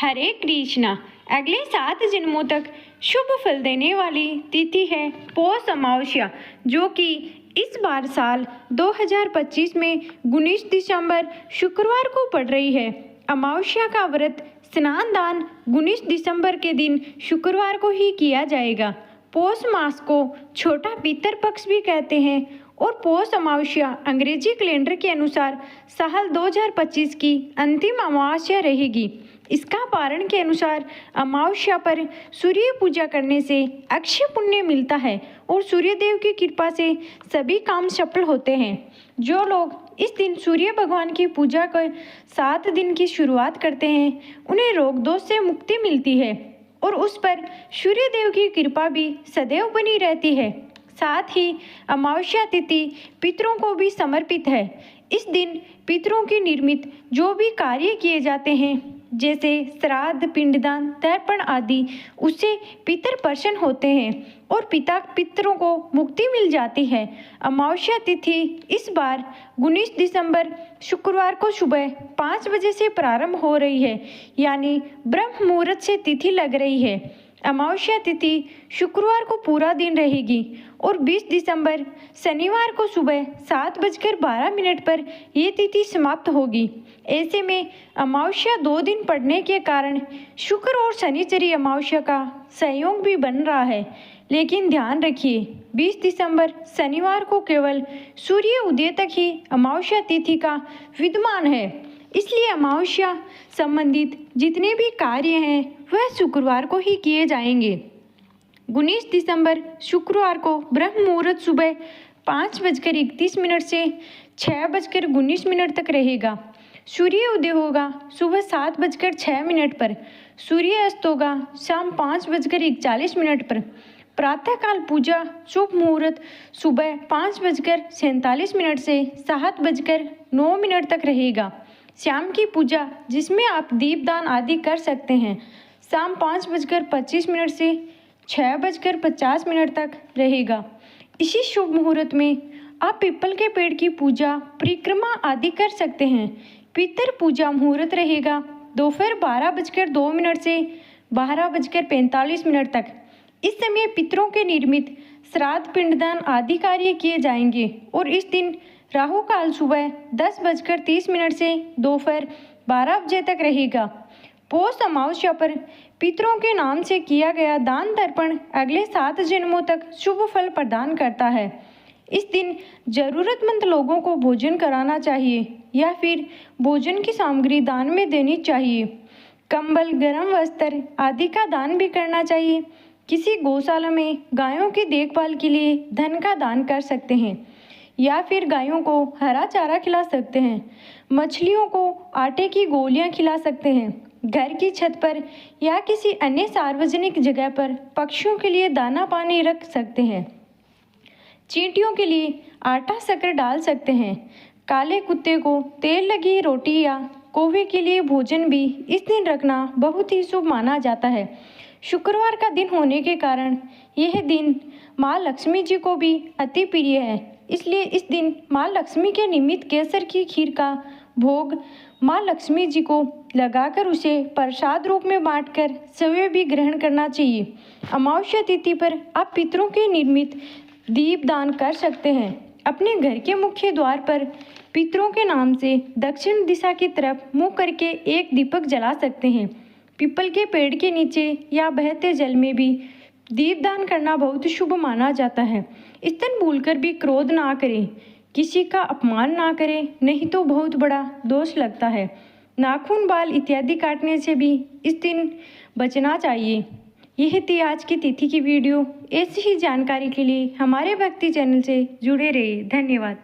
हरे कृष्णा। अगले 7 जन्मों तक शुभ फल देने वाली तिथि है पौष अमावस्या, जो कि इस बार साल 2025 में 19 दिसंबर शुक्रवार को पड़ रही है। अमावस्या का व्रत स्नान दान 19 दिसंबर के दिन शुक्रवार को ही किया जाएगा। पौष मास को छोटा पितर पक्ष भी कहते हैं और पौष अमावस्या अंग्रेजी कैलेंडर के अनुसार साल 2025 की अंतिम अमावस्या रहेगी। इसका पारण के अनुसार अमावस्या पर सूर्य पूजा करने से अक्षय पुण्य मिलता है और सूर्य देव की कृपा से सभी काम सफल होते हैं। जो लोग इस दिन सूर्य भगवान की पूजा कर 7 दिन की शुरुआत करते हैं, उन्हें रोग दोष से मुक्ति मिलती है और उस पर सूर्य देव की कृपा भी सदैव बनी रहती है। साथ ही अमावस्या तिथि पितरों को भी समर्पित है। इस दिन पितरों की निर्मित जो भी कार्य किए जाते हैं, जैसे श्राद्ध, पिंडदान, तर्पण आदि, उससे पितर प्रसन्न होते हैं और पितरों को मुक्ति मिल जाती है। अमावस्या तिथि इस बार 19 दिसंबर शुक्रवार को सुबह 5 बजे से प्रारंभ हो रही है, यानी ब्रह्म मुहूर्त से तिथि लग रही है। अमावस्या तिथि शुक्रवार को पूरा दिन रहेगी और 20 दिसंबर शनिवार को सुबह 7:12 पर ये तिथि समाप्त होगी। ऐसे में अमावस्या 2 दिन पड़ने के कारण शुक्र और शनिचरी अमावस्या का संयोग भी बन रहा है। लेकिन ध्यान रखिए, 20 दिसंबर शनिवार को केवल सूर्य उदय तक ही अमावस्या तिथि का विद्यमान है, इसलिए अमावस्या संबंधित जितने भी कार्य हैं वह शुक्रवार को ही किए जाएंगे। 19 दिसंबर शुक्रवार को ब्रह्म मुहूर्त सुबह 5:31 से 6:19 तक रहेगा। सूर्य उदय होगा सुबह 7:06 पर। सूर्य अस्त होगा शाम 5:41 पर। प्रातःकाल पूजा शुभ मुहूर्त सुबह 5:47 से 7:09 तक रहेगा। शाम की पूजा, जिसमें आप दीपदान आदि कर सकते हैं, शाम 5:25 से 6:50 तक रहेगा। इसी शुभ मुहूर्त में आप पीपल के पेड़ की पूजा, परिक्रमा आदि कर सकते हैं। पितर पूजा मुहूर्त रहेगा दोपहर 12:02 से 12:45 तक। इस समय पितरों के निर्मित श्राद्ध, पिंडदान आदि कार्य किए जाएंगे और इस दिन राहु काल सुबह 10:30 से दोपहर 12 बजे तक रहेगा। पौष अमावस्या पर पितरों के नाम से किया गया दान तर्पण अगले 7 जन्मों तक शुभ फल प्रदान करता है। इस दिन जरूरतमंद लोगों को भोजन कराना चाहिए या फिर भोजन की सामग्री दान में देनी चाहिए। कंबल, गर्म वस्त्र आदि का दान भी करना चाहिए। किसी गौशाला में गायों की देखभाल के लिए धन का दान कर सकते हैं या फिर गायों को हरा चारा खिला सकते हैं। मछलियों को आटे की गोलियां खिला सकते हैं। घर की छत पर या किसी अन्य सार्वजनिक जगह पर पक्षियों के लिए दाना पानी रख सकते हैं। चींटियों के लिए आटा शक्कर डाल सकते हैं। काले कुत्ते को तेल लगी रोटी या कौवे के लिए भोजन भी इस दिन रखना बहुत ही शुभ माना जाता है। शुक्रवार का दिन होने के कारण यह दिन माँ लक्ष्मी जी को भी अति प्रिय है, इसलिए इस दिन माँ लक्ष्मी के निमित्त केसर की खीर का भोग माँ लक्ष्मी जी को लगाकर उसे प्रसाद रूप में बांटकर स्वयं भी ग्रहण करना चाहिए। अमावस्या तिथि पर आप पितरों के निर्मित दीप दान कर सकते हैं। अपने घर के मुख्य द्वार पर पितरों के नाम से दक्षिण दिशा की तरफ मुँह करके एक दीपक जला सकते हैं। पीपल के पेड़ के नीचे या बहते जल में भी दीपदान करना बहुत शुभ माना जाता है। इस दिन भूलकर भी क्रोध ना करें, किसी का अपमान ना करें, नहीं तो बहुत बड़ा दोष लगता है। नाखून, बाल इत्यादि काटने से भी इस दिन बचना चाहिए। यह थी आज की तिथि की वीडियो। ऐसी ही जानकारी के लिए हमारे भक्ति चैनल से जुड़े रहिए। धन्यवाद।